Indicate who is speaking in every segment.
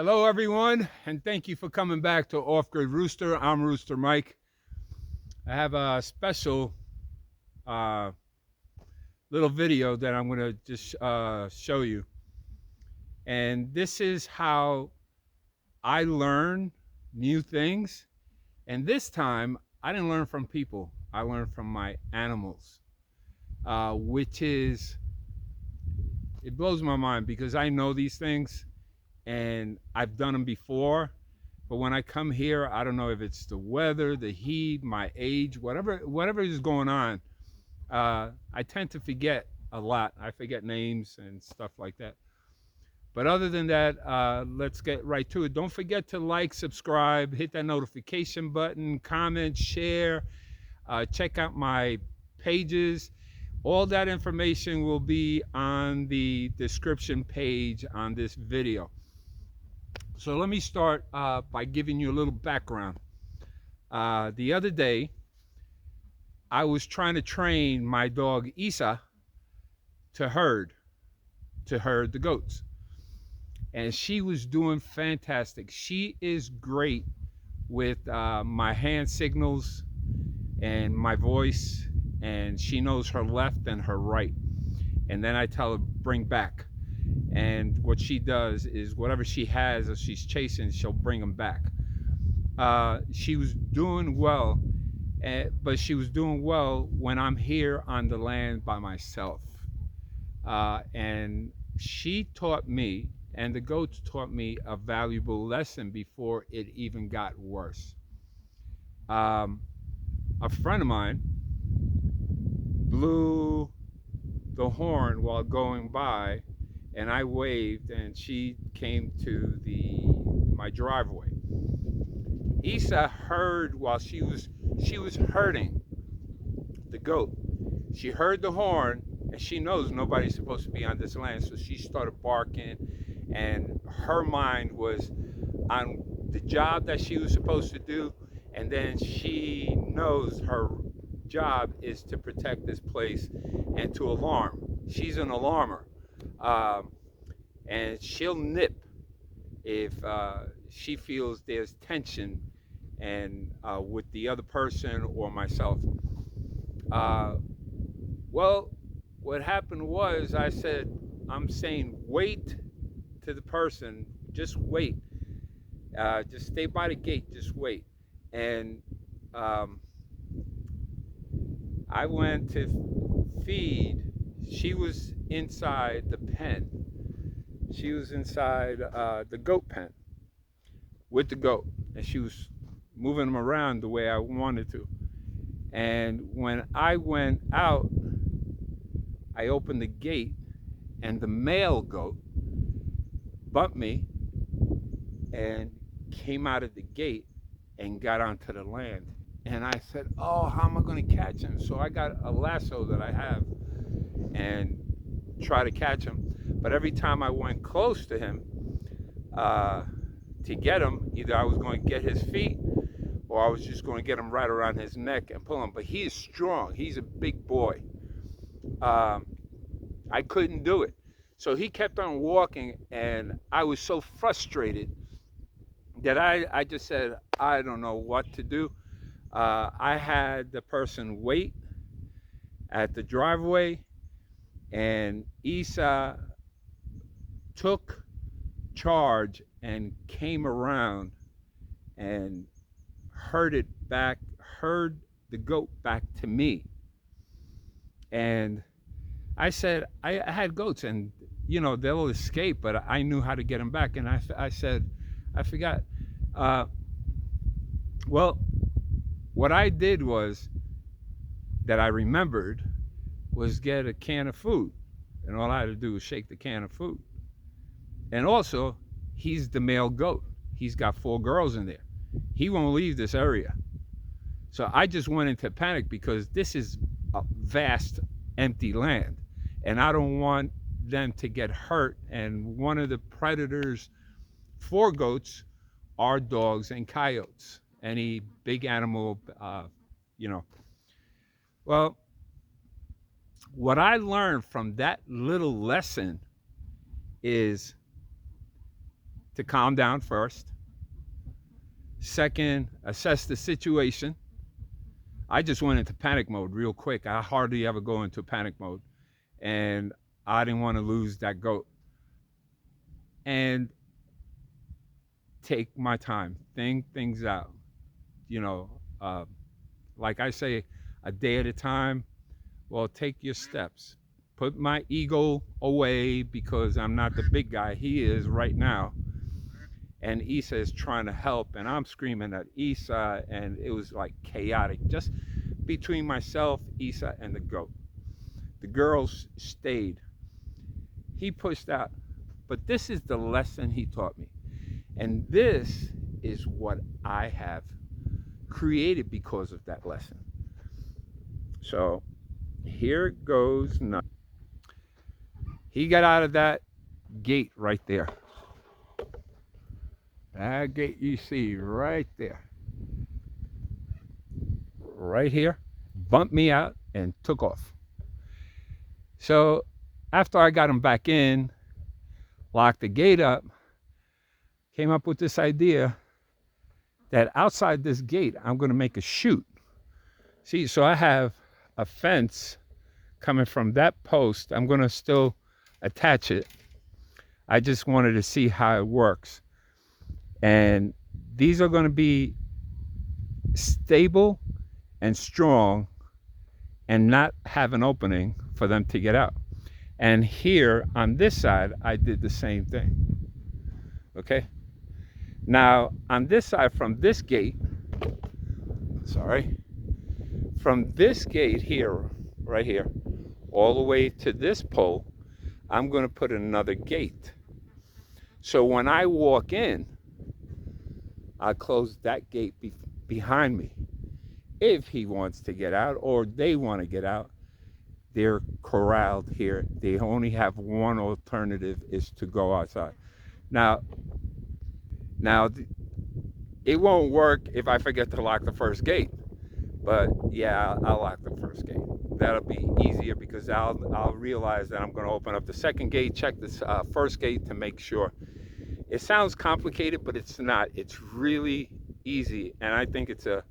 Speaker 1: Hello, everyone, and thank you for coming back to Off Grid Rooster. I'm Rooster Mike. I have a special uh, little video that I'm going to just show you. And this is how I learn new things. And this time, I didn't learn from people, I learned from my animals, which is, it blows my mind because I know these things and I've done them before. But when I come here, I don't know if it's the weather, the heat, my age, whatever is going on. I tend to forget a lot. I forget names and stuff like that. But other than that, let's get right to it. Don't forget to like, subscribe, hit that notification button, comment, share, check out my pages. All that information will be on the description page on this video. So let me start by giving you a little background. The other day, I was trying to train my dog Isa to herd, the goats. And she was doing fantastic. She is great with my hand signals and my voice, and she knows her left and her right. And then I tell her, bring back. And what she does is whatever she has, if she's chasing, she'll bring them back. She was doing well, but she was doing well when I'm here on the land by myself. And she taught me, and the goats taught me a valuable lesson before it even got worse. Um, a friend of mine blew the horn while going by, and I waved, and she came to my driveway. Isa heard while she was herding the goat. She heard the horn, and she knows nobody's supposed to be on this land, so she started barking, and her mind was on the job that she was supposed to do, and then she knows her job is to protect this place and to alarm. She's an alarmer, um, and she'll nip if she feels there's tension and with the other person or myself. Uh, well, what happened was I said, I'm saying wait to the person, just wait. Just stay by the gate, just wait. And um, I went to feed. She was inside the pen. She was inside the goat pen with the goat, and she was moving them around the way I wanted to. And when I went out, I opened the gate, and the male goat bumped me and came out of the gate and got onto the land. And I said, oh, how am I going to catch him? So I got a lasso that I have and try to catch him. But every time I went close to him to get him, either I was going to get his feet or I was just going to get him right around his neck and pull him. But he is strong. He's a big boy. I couldn't do it. So he kept on walking, and I was so frustrated that I just said, I don't know what to do. I had the person wait at the driveway, and Isa took charge and came around and herded the goat back to me. And I said, I had goats, and they'll escape, but I knew how to get them back. And I said, I forgot. Well, what I did was that I remembered was get a can of food, and all I had to do was shake the can of food. And also, he's the male goat. He's got 4 girls in there. He won't leave this area. So I just went into panic because this is a vast, empty land, and I don't want them to get hurt. And one of the predators for goats are dogs and coyotes, any big animal, you know. Well, what I learned from that little lesson is to calm down first. Second, assess the situation. I just went into panic mode real quick. I hardly ever go into panic mode. And I didn't want to lose that goat. And take my time, think things out. You know, like I say, a day at a time. Well, take your steps. Put my ego away because I'm not the big guy. He is right now. And Issa is trying to help, and I'm screaming at Issa, and it was like chaotic, just between myself, Issa, and the goat. The girls stayed. He pushed out, but this is the lesson he taught me. And this is what I have created because of that lesson. So here goes nothing. He got out of that gate right there. That gate you see right there. Right here. Bumped me out and took off. So after I got him back in, locked the gate up, came up with this idea that outside this gate, I'm going to make a chute. See, so I have a fence coming from that post. I'm going to still attach it. I just wanted to see how it works. And these are going to be stable and strong and not have an opening for them to get out. And here on this side, I did the same thing. Okay. Now on this side, from this gate, from this gate here, right here, all the way to this pole, I'm going to put another gate. So when I walk in, I'll close that gate behind me. If he wants to get out or they want to get out, they're corralled here. They only have one alternative, is to go outside. Now, it won't work if I forget to lock the first gate. But yeah, I'll lock the first gate. That'll be easier because I'll realize that I'm going to open up the second gate, check this first gate to make sure. It sounds complicated, but it's not. It's really easy, and I think it's a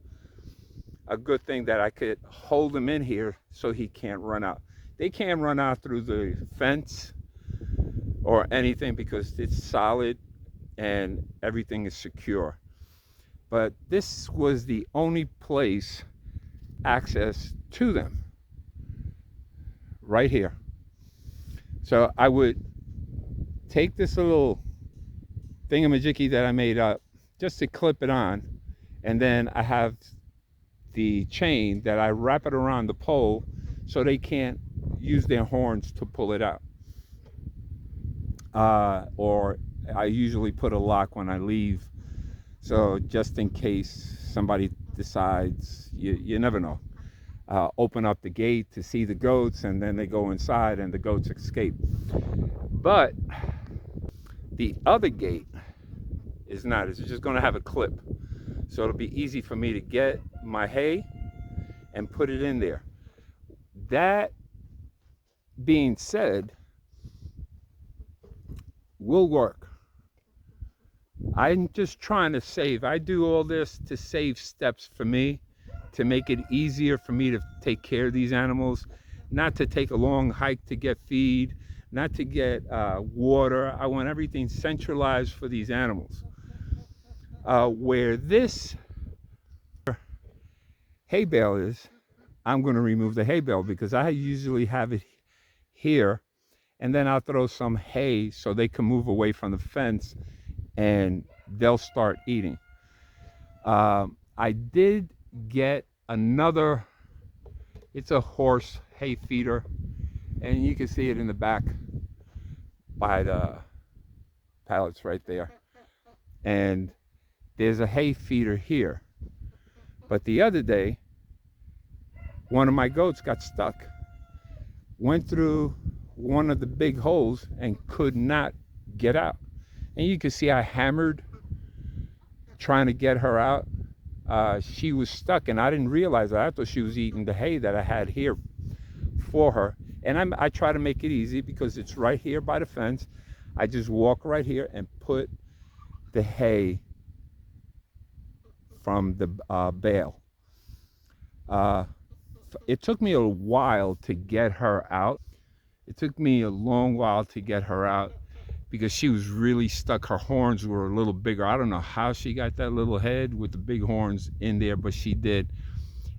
Speaker 1: good thing that I could hold him in here so he can't run out. They can't run out through the fence or anything because it's solid and everything is secure. But this was the only place access to them, right here. So I would take this little thingamajiggy that I made up just to clip it on, and then I have the chain that I wrap it around the pole so they can't use their horns to pull it out. Or I usually put a lock when I leave, so just in case somebody decides, you never know, open up the gate to see the goats, and then they go inside and the goats escape. But the other gate is not. It's just going to have a clip, so it'll be easy for me to get my hay and put it in there. That being said, will work. I'm just trying to save. I do all this to save steps for me, to make it easier for me to take care of these animals, not to take a long hike to get feed, not to get water. I want everything centralized for these animals. Where this hay bale is, I'm going to remove the hay bale because I usually have it here, and then I'll throw some hay so they can move away from the fence and they'll start eating. I did get another, it's a horse hay feeder, and you can see it in the back by the pallets right there. And there's a hay feeder here. But the other day, one of my goats got stuck, went through one of the big holes and could not get out. And you can see I hammered trying to get her out. She was stuck, and I didn't realize that. I thought she was eating the hay that I had here for her. And I try to make it easy because it's right here by the fence. I just walk right here and put the hay from the bale. Uh, it took me a while to get her out. It took me a long while to get her out because she was really stuck. Her horns were a little bigger. I don't know how she got that little head with the big horns in there, but she did.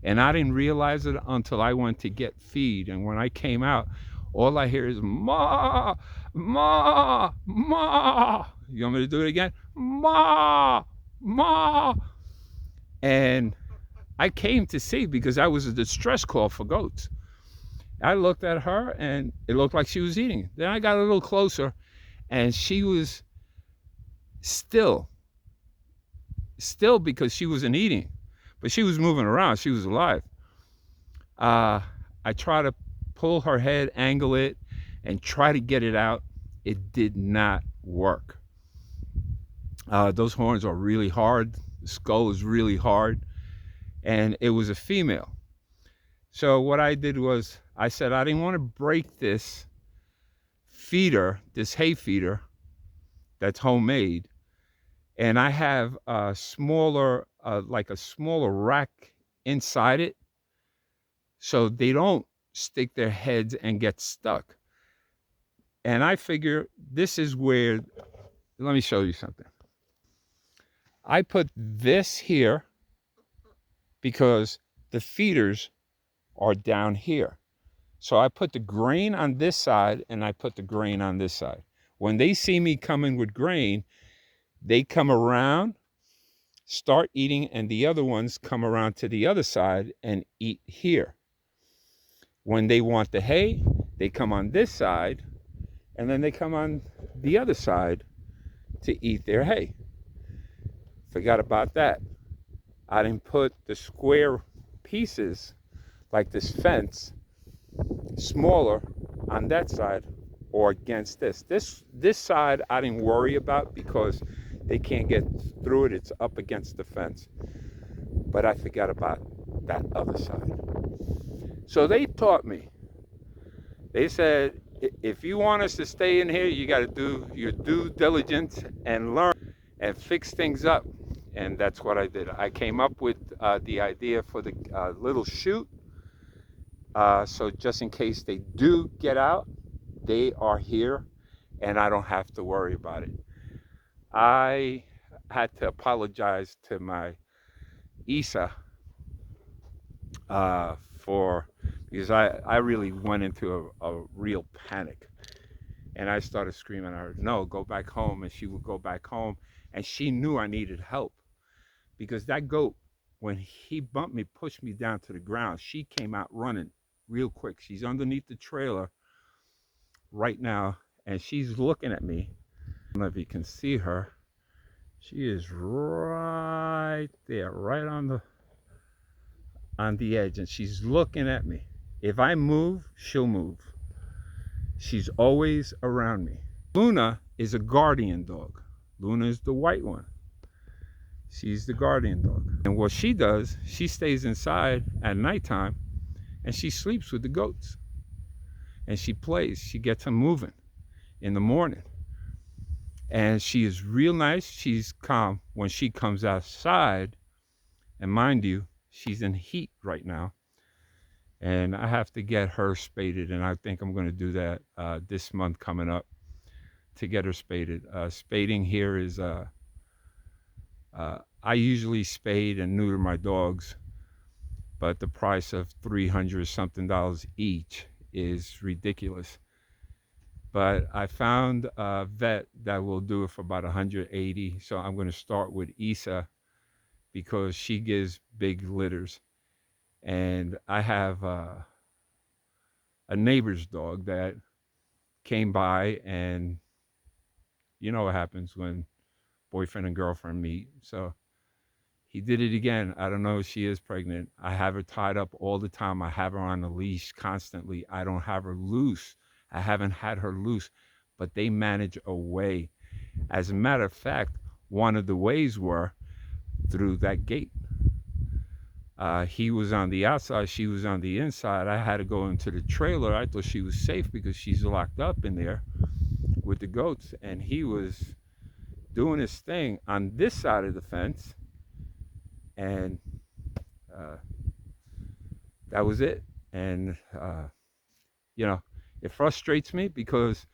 Speaker 1: And I didn't realize it until I went to get feed. And when I came out, all I hear is ma, ma, ma. You want me to do it again? Ma, ma. And I came to see because I was a distress call for goats. I looked at her and it looked like she was eating. Then I got a little closer and she was still because she wasn't eating, but she was moving around. She was alive. I tried to pull her head, angle it, and try to get it out. It did not work. Those horns are really hard. The skull is really hard. And it was a female. So what I did was I said I didn't want to break this feeder, this hay feeder that's homemade. And I have a smaller, like a smaller rack inside it so they don't stick their heads and get stuck. And I figure this is where, let me show you something. I put this here because the feeders are down here. So I put the grain on this side and I put the grain on this side. When they see me coming with grain, they come around, start eating, and the other ones come around to the other side and eat here. When they want the hay, they come on this side, and then they come on the other side to eat their hay. Forgot about that. I didn't put the square pieces like this fence smaller on that side or against this. This side I didn't worry about because they can't get through it. It's up against the fence. But I forgot about that other side. So they taught me. They said, if you want us to stay in here, you got to do your due diligence and learn and fix things up. And that's what I did. I came up with the idea for the little chute. So just in case they do get out, they are here and I don't have to worry about it. I had to apologize to my Isa because I really went into a real panic. And I started screaming at her, no, go back home. And she would go back home. And she knew I needed help because that goat, when he bumped me, pushed me down to the ground, she came out running real quick. She's underneath the trailer right now, and she's looking at me. I don't know if you can see her. She is right there, right on the edge, and she's looking at me. If I move, she'll move. She's always around me. Luna is a guardian dog. Luna is the white one. She's the guardian dog. And what she does, she stays inside at nighttime and she sleeps with the goats. And she plays, she gets them moving in the morning. And she is real nice, she's calm when she comes outside. And mind you, she's in heat right now. And I have to get her spaded, and I think I'm going to do that this month coming up to get her spaded. Spading here is, I usually spade and neuter my dogs, but the price of $300 something each is ridiculous. But I found a vet that will do it for about $180. So I'm going to start with Isa because she gives big litters. And I have a neighbor's dog that came by, and you know what happens when boyfriend and girlfriend meet. So he did it again. I don't know if she is pregnant. I have her tied up all the time. I have her on a leash constantly. I don't have her loose. I haven't had her loose, but they manage a way. As a matter of fact, one of the ways were through that gate. He was on the outside, she was on the inside. I had to go into the trailer. I thought she was safe because she's locked up in there with the goats. And he was doing his thing on this side of the fence, and uh, that was it. And you know, it frustrates me because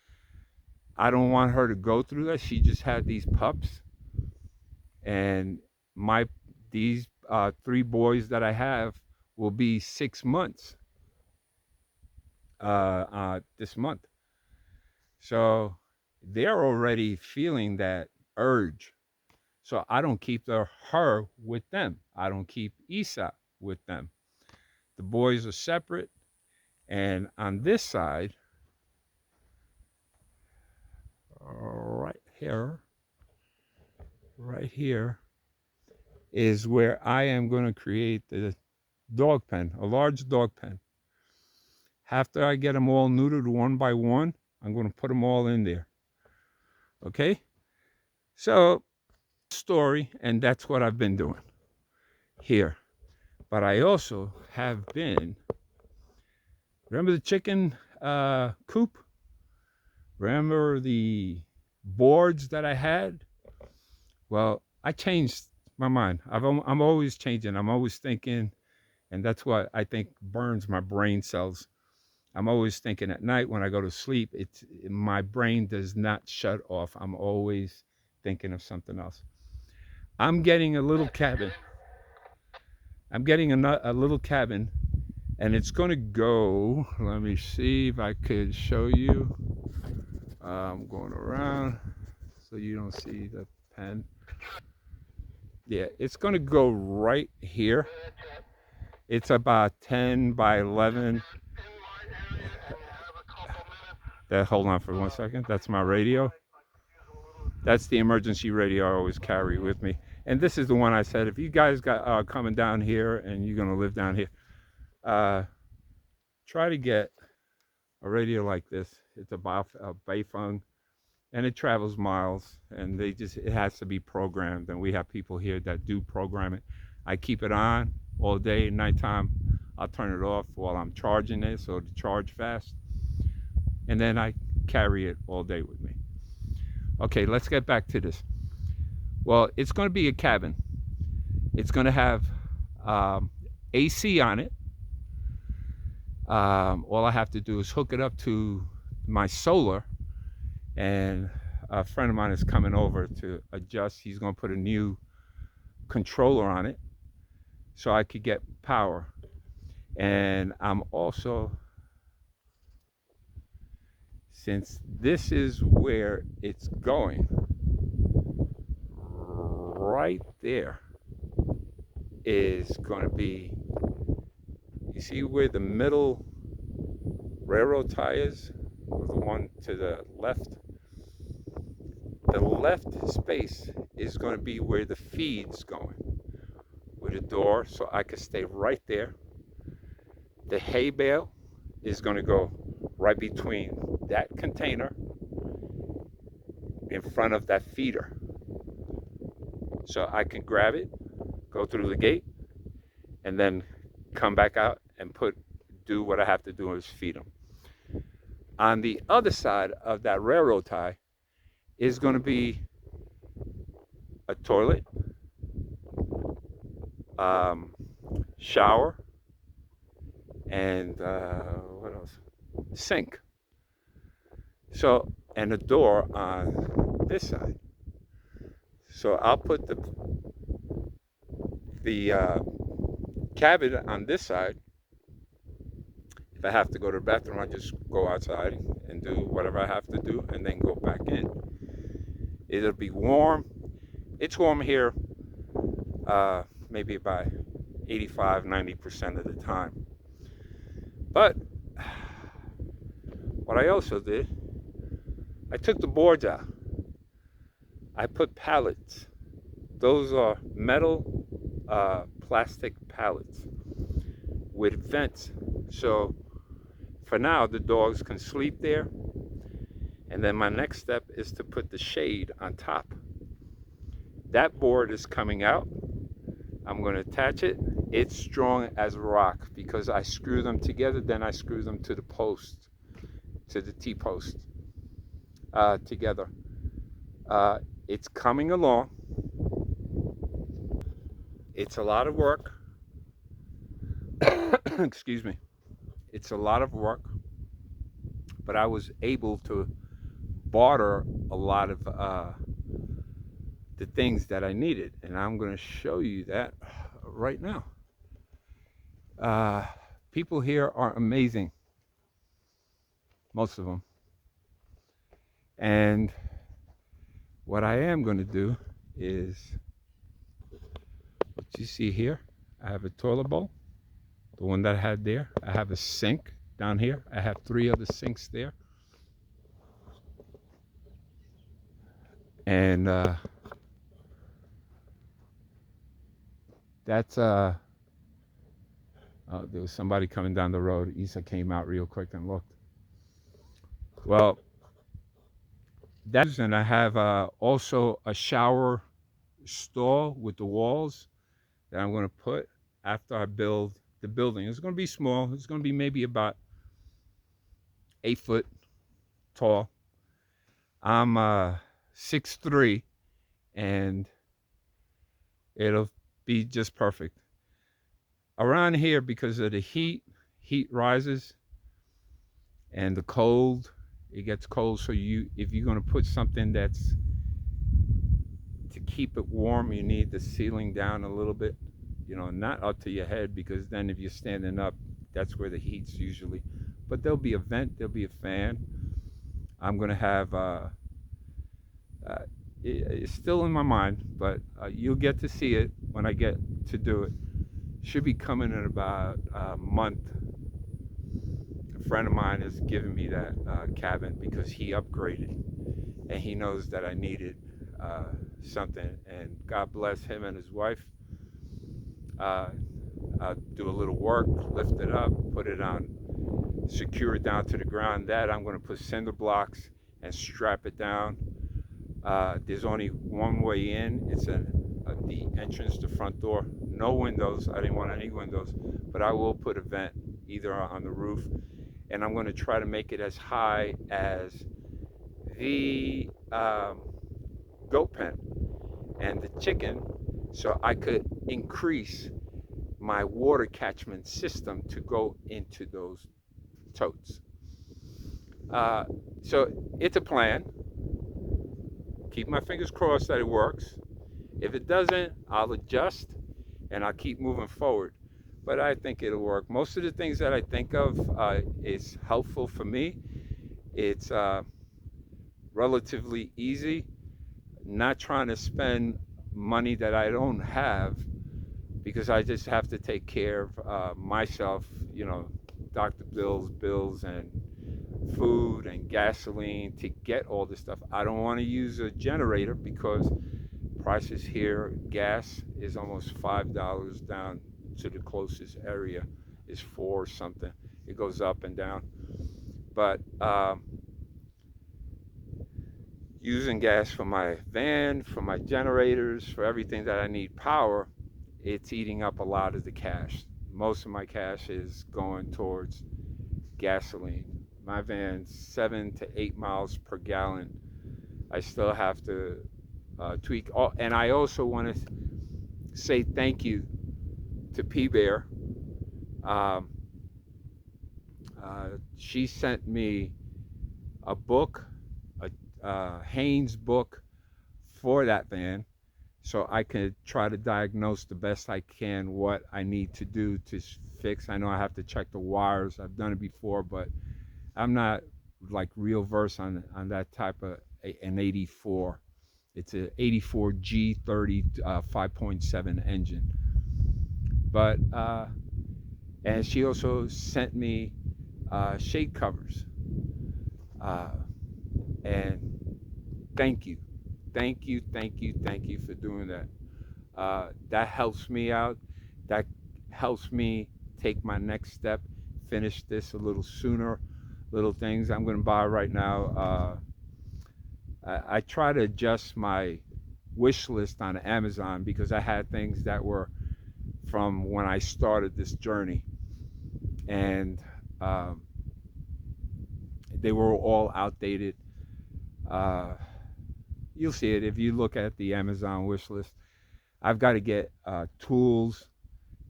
Speaker 1: I don't want her to go through that. She just had these pups, and my these three boys that I have will be 6 months this month. So they're already feeling that urge. So I don't keep her with them. I don't keep Isa with them. The boys are separate. And on this side, right here, is where I am going to create the dog pen, a large dog pen. After I get them all neutered one by one, I'm going to put them all in there. Okay? So, story, and that's what I've been doing here. But I also have been, remember the chicken coop? Remember the boards that I had? Well, I changed my mind. I'm always changing. I'm always thinking, and that's what I think burns my brain cells. I'm always thinking at night when I go to sleep. My brain does not shut off. I'm always thinking of something else. I'm getting a little cabin. I'm getting a little cabin, and it's going to go. Let me see if I could show you. I'm going around so you don't see the pen. Yeah, it's going to go right here. It's about 10 by 11. Hold on for 1 second. That's my radio. That's the emergency radio I always carry with me. And this is the one I said, if you guys got coming down here and you're going to live down here, try to get a radio like this. It's a Baifeng, and it travels miles, and it has to be programmed. And we have people here that do program it. I keep it on all day, nighttime. I'll turn it off while I'm charging it, so to charge fast. And then I carry it all day with me. Okay, let's get back to this. Well, it's going to be a cabin. It's going to have AC on it. All I have to do is hook it up to my solar, and a friend of mine is coming over to adjust. He's going to put a new controller on it so I could get power. And I'm also, since this is where it's going, right there is going to be, you see where the middle railroad tie is, or the one to the left? The left space is going to be where the feed's going, with a door, so I can stay right there. The hay bale is going to go right between that container in front of that feeder, so I can grab it, go through the gate, and then come back out and do what I have to do, is feed them. On the other side of that railroad tie is going to be a toilet, shower, and what else? Sink. So, and a door on this side. So I'll put the cabin on this side. If I have to go to the bathroom, I just go outside and do whatever I have to do, and then go back in. It'll be warm. It's warm here, maybe by 85-90% of the time. But what I also did, I took the boards out. I put pallets. Those are metal plastic pallets with vents. So for now, the dogs can sleep there. And then my next step is to put the shade on top. That board is coming out. I'm going to attach it. It's strong as a rock because I screw them together. Then I screw them to the post, to the T-post together. It's coming along. It's a lot of work. Excuse me. It's a lot of work, but I was able to barter a lot of the things that I needed, and I'm going to show you that right now. Uh, People here are amazing, most of them. And what I am going to do is what you see here. I have a toilet bowl, the one that I had there. I have a sink down here. I have 3 other sinks there. And that's there was somebody coming down the road. Isa came out real quick and looked. Well, that's, and I have also a shower stall with the walls that I'm going to put after I build the building. It's going to be small. It's going to be maybe about 8 foot tall. I'm 6'3", and it'll be just perfect. Around here, because of the heat rises, and the cold, it gets cold. So if you're going to put something that's to keep it warm, you need the ceiling down a little bit, not up to your head, because then if you're standing up, that's where the heat's usually. But there'll be a vent, there'll be a fan. I'm going to have, it's still in my mind, but you'll get to see it when I get to do it. Should be coming in about a month. A friend of mine has given me that cabin because he upgraded, and he knows that I needed something, and God bless him and his wife. I'll do a little work, lift it up, put it on, secure it down to the ground. That I'm going to put cinder blocks and strap it down. There's only one way in. It's the entrance, the front door. No windows. I didn't want any windows, but I will put a vent either on the roof, and I'm going to try to make it as high as the goat pen and the chicken, so I could increase my water catchment system to go into those totes. So it's a plan. Keep my fingers crossed that it works. If it doesn't, I'll adjust and I'll keep moving forward. But I think it'll work. Most of the things that I think of is helpful for me. It's relatively easy. Not trying to spend money that I don't have, because I just have to take care of myself, doctor bills and food and gasoline to get all this stuff. I don't want to use a generator because prices here, gas is almost $5 down to the closest area is 4 or something. It goes up and down. But using gas for my van, for my generators, for everything that I need power, it's eating up a lot of the cash. Most of my cash is going towards gasoline. My van's 7 to 8 miles per gallon. I still have to tweak. And I also want to say thank you to P-Bear. She sent me a book, a Haynes book for that van, so I could try to diagnose the best I can what I need to do to fix. I know I have to check the wires. I've done it before, but I'm not like real versed on that type of an 84. It's a 84 G30 5.7 engine. But and she also sent me shade covers. And thank you for doing that. That helps me out. That helps me take my next step, finish this a little sooner. Little things I'm going to buy right now. I try to adjust my wish list on Amazon because I had things that were from when I started this journey, and they were all outdated. you'll see it if you look at the Amazon wish list. I've got to get tools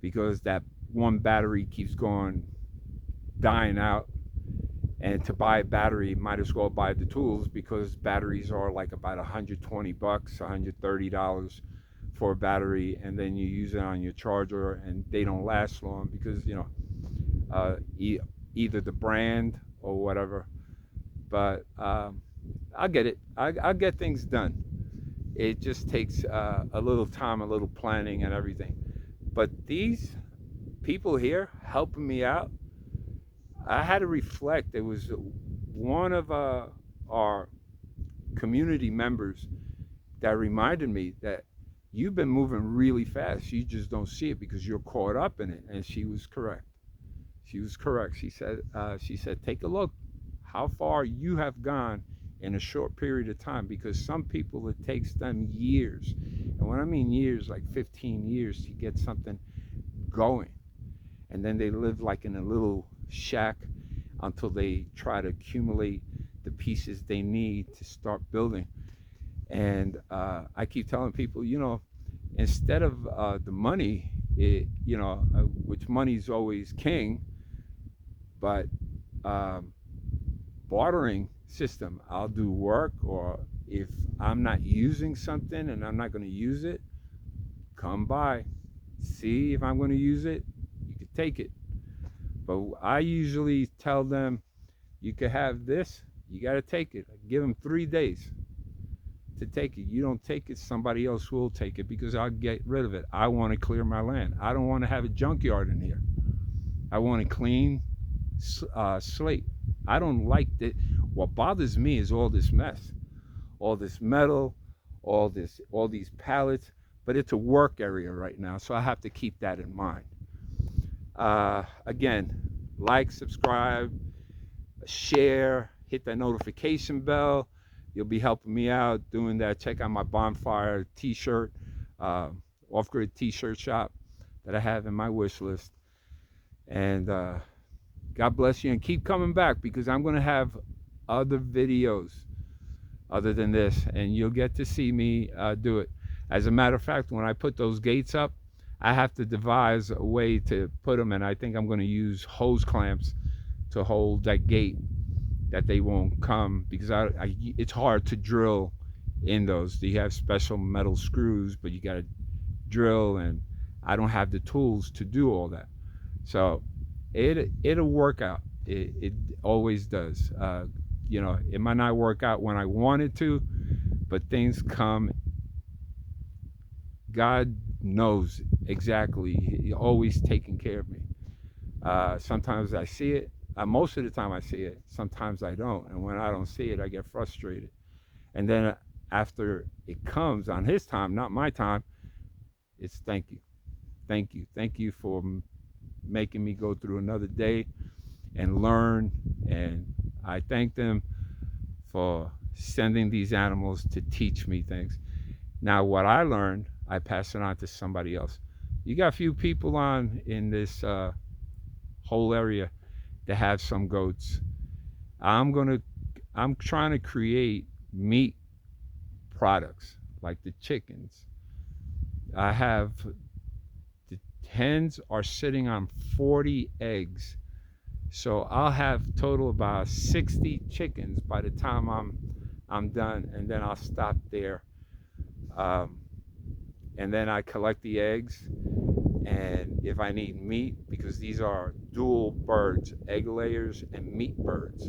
Speaker 1: because that one battery keeps going dying out. And to buy a battery, might as well buy the tools because batteries are like about 120 bucks, $130 for a battery, and then you use it on your charger, and they don't last long because either the brand or whatever. But I'll get it. I'll get things done. It just takes a little time, a little planning, and everything. But these people here helping me out, I had to reflect. There was one of our community members that reminded me that you've been moving really fast. You just don't see it because you're caught up in it. And she was correct. She was correct. She said, take a look how far you have gone in a short period of time, because some people, it takes them years. And when I mean years, like 15 years to get something going. And then they live like in a little shack until they try to accumulate the pieces they need to start building. And I keep telling people, instead of the money, which money's always king, but bartering system. I'll do work, or if I'm not using something and I'm not going to use it, come by, see if I'm going to use it, you can take it. But I usually tell them, you can have this, you got to take it. I give them 3 days to take it. You don't take it, somebody else will take it, because I'll get rid of it. I want to clear my land. I don't want to have a junkyard in here. I want a clean slate. I don't like that. What bothers me is all this mess, all this metal, all these pallets. But it's a work area right now, so I have to keep that in mind. Again, like, subscribe, share, hit that notification bell. You'll be helping me out doing that. Check out my bonfire t-shirt, off-grid t-shirt shop that I have in my wish list. And God bless you, and keep coming back, because I'm going to have other videos other than this, and you'll get to see me do it. As a matter of fact, when I put those gates up, I have to devise a way to put them, and I think I'm going to use hose clamps to hold that gate, that they won't come, because it's hard to drill in those. You have special metal screws, but you got to drill, and I don't have the tools to do all that. So it'll work out. It always does. It might not work out when I want it to, but things come. God knows exactly. He's always taking care of me. Sometimes I see it. Most of the time I see it. Sometimes I don't. And when I don't see it, I get frustrated. And then after it comes on his time, not my time, it's thank you. Thank you. Thank you for making me go through another day and learn. And I thank them for sending these animals to teach me things. Now, what I learned, I pass it on to somebody else. You got a few people in this whole area that have some goats. I'm trying to create meat products like the chickens. I have the hens are sitting on 40 eggs. So I'll have total about 60 chickens by the time I'm done, and then I'll stop there. And then I collect the eggs, and if I need meat, because these are dual birds, egg layers and meat birds.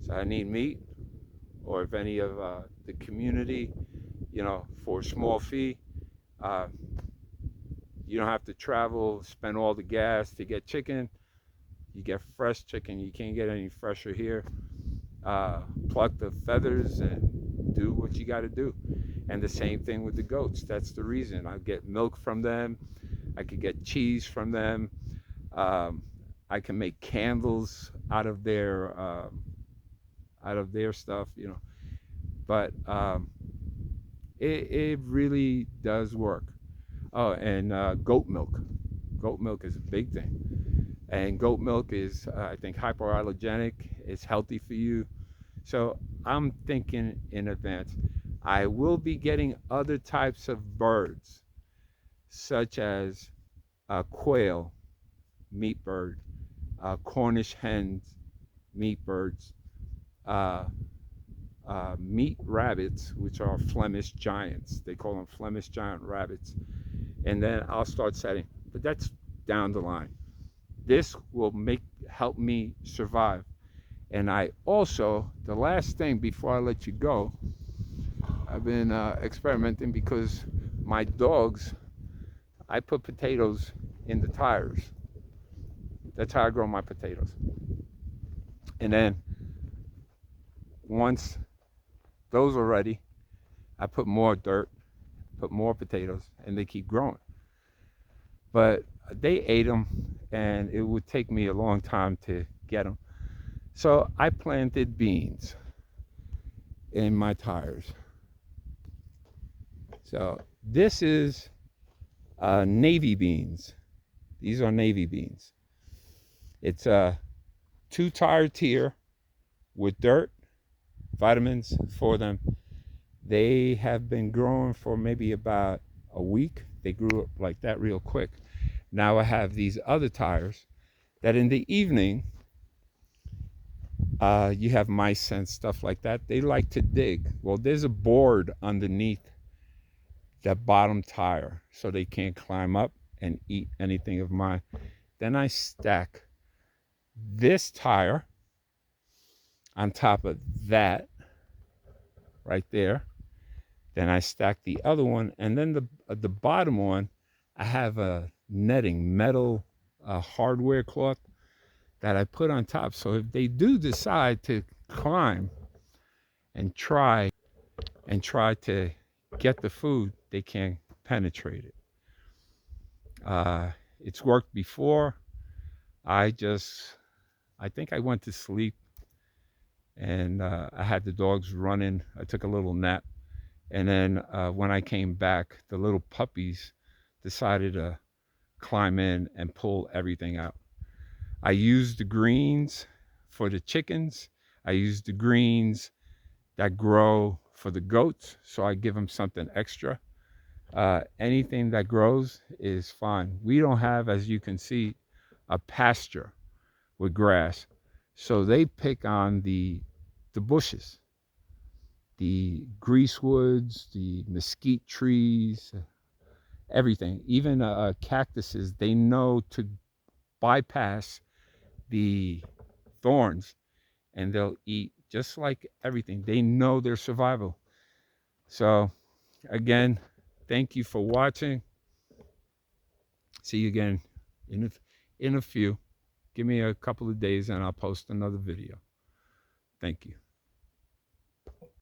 Speaker 1: So I need meat, or if any of the community, for a small fee, you don't have to travel, spend all the gas to get chicken. You get fresh chicken. You can't get any fresher here. Pluck the feathers and do what you got to do. And the same thing with the goats. That's the reason. I get milk from them. I could get cheese from them. I can make candles out of their stuff, But it really does work. Oh, and goat milk. Goat milk is a big thing. And goat milk is, I think, hypoallergenic. It's healthy for you. So I'm thinking in advance. I will be getting other types of birds, such as quail, meat bird, Cornish hens, meat birds, uh, meat rabbits, which are Flemish giants. They call them Flemish giant rabbits. And then I'll start setting. But that's down the line. This will help me survive. And I also, the last thing before I let you go, I've been experimenting because my dogs, I put potatoes in the tires. That's how I grow my potatoes. And then once those are ready, I put more dirt, put more potatoes, and they keep growing. But they ate them, and it would take me a long time to get them. So I planted beans in my tires. So this is navy beans. These are navy beans. It's a 2-tire tier with dirt, vitamins for them. They have been growing for maybe about a week. They grew up like that real quick. Now I have these other tires that in the evening, you have mice and stuff like that. They like to dig. Well, there's a board underneath that bottom tire so they can't climb up and eat anything of mine. Then I stack this tire on top of that right there. Then I stack the other one, and then the bottom one, I have a netting, metal hardware cloth that I put on top. So if they do decide to climb and try to get the food, they can't penetrate it. It's worked before. I think I went to sleep, and I had the dogs running. I took a little nap. And then when I came back, the little puppies decided to climb in and pull everything out. I used the greens for the chickens. I used the greens that grow for the goats, so I give them something extra. Anything that grows is fine. We don't have, as you can see, a pasture with grass. So they pick on the bushes, the greasewoods, the mesquite trees, everything. Even cactuses, they know to bypass the thorns, and they'll eat just like everything. They know their survival. So again, thank you for watching. See you again in a few. Give me a couple of days and I'll post another video. Thank you.